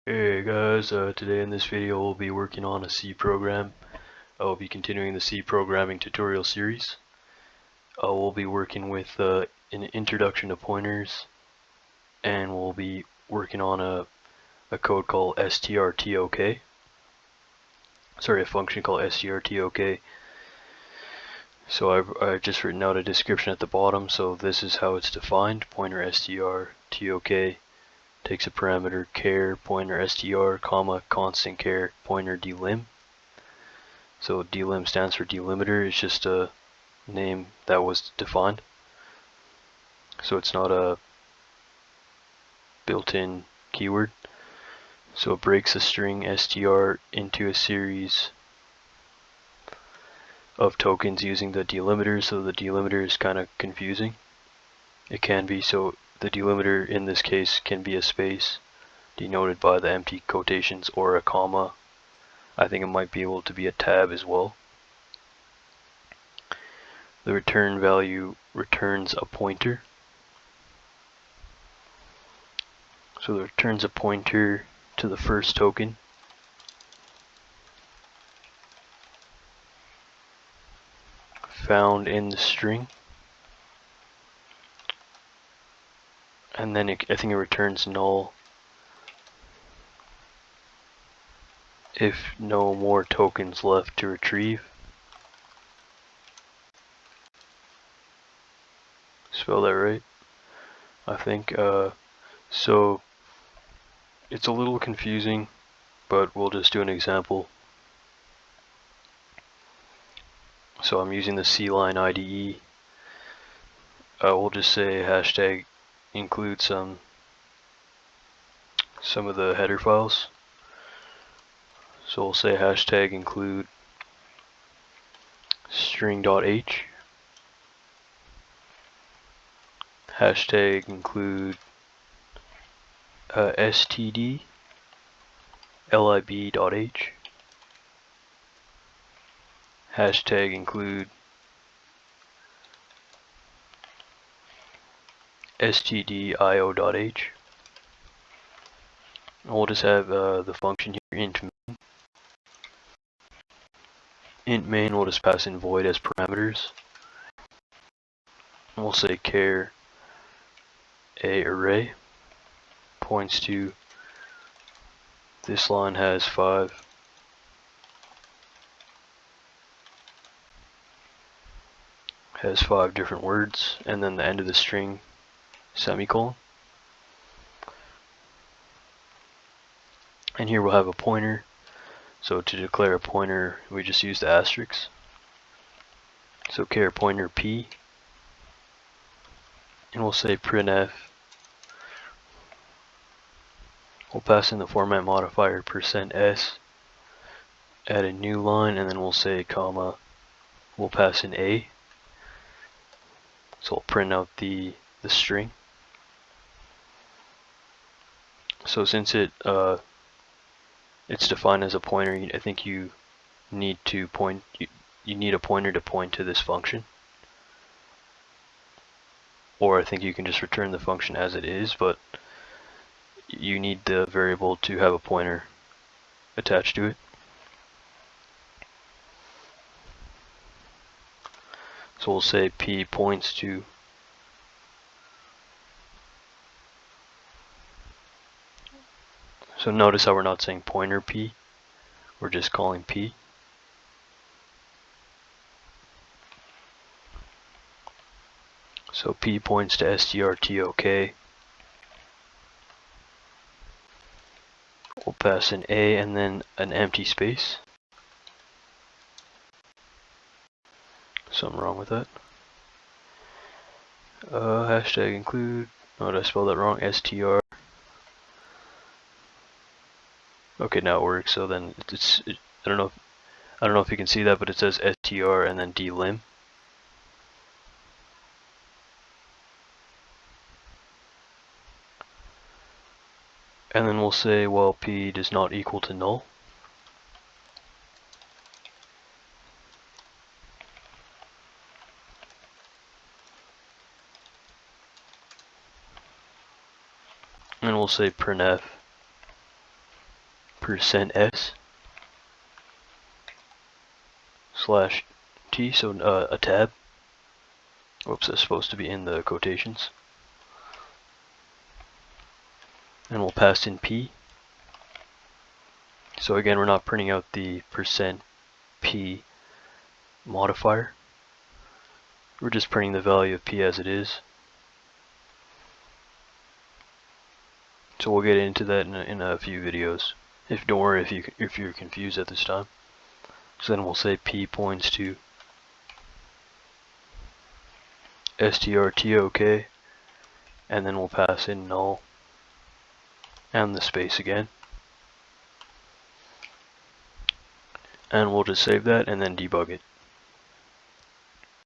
Hey guys, today in this video we'll be working on a C program. I'll be continuing the C programming tutorial series. We'll be working with an introduction to pointers, and we'll be working on a code called strtok. Sorry, a function called strtok. So I've just written out a description at the bottom, so this is how it's defined. Pointer strtok takes a parameter char pointer str, comma, constant char pointer delim. So delim stands for delimiter. It's just a name that was defined. So it's not a built-in keyword. So it breaks a string str into a series of tokens using the delimiter. So the delimiter is kind of confusing. It can be. So the delimiter in this case can be a space denoted by the empty quotations or a comma. I think it might be able to be a tab as well. The return value returns a pointer. So it returns a pointer to the first token. Found in the string. And then I think it returns null if no more tokens left to retrieve. Spell that right, I think. So it's a little confusing, but we'll just do an example. So I'm using the C-line IDE. We'll just say hashtag include some of the header files. So we'll say hashtag include string.h, hashtag include std lib.h, hashtag include stdio.h. We'll just have the function here int main. Int main will just pass in void as parameters. And we'll say char a array points to this line has 5. Has 5 different words, and then the end of the string semicolon. And here we'll have a pointer. So to declare a pointer, we just use the asterisk. So char pointer p, and we'll say printf. We'll pass in the format modifier %s, add a new line, and then we'll say comma. We'll pass in a. So we'll print out the string. So since it's defined as a pointer, I think you need to point. You need a pointer to point to this function. Or I think you can just return the function as it is, but you need the variable to have a pointer attached to it. So we'll say p points to so notice how we're not saying pointer p, we're just calling p. So p points to strtok. We'll pass in a and then an empty space. Something wrong with that. Hashtag include. Oh, did I spell that wrong? str. Okay, now it works. So then I don't know if you can see that, but it says str and then delim. And then we'll say, well, p does not equal to null. And we'll say printf. %s /t, so a tab. Whoops, that's supposed to be in the quotations. And we'll pass in p. So again, we're not printing out the %p modifier. We're just printing the value of p as it is. So we'll get into that in a few videos. Don't worry if you're confused at this time. So then we'll say p points to strtok, and then we'll pass in null and the space again. And we'll just save that and then debug it.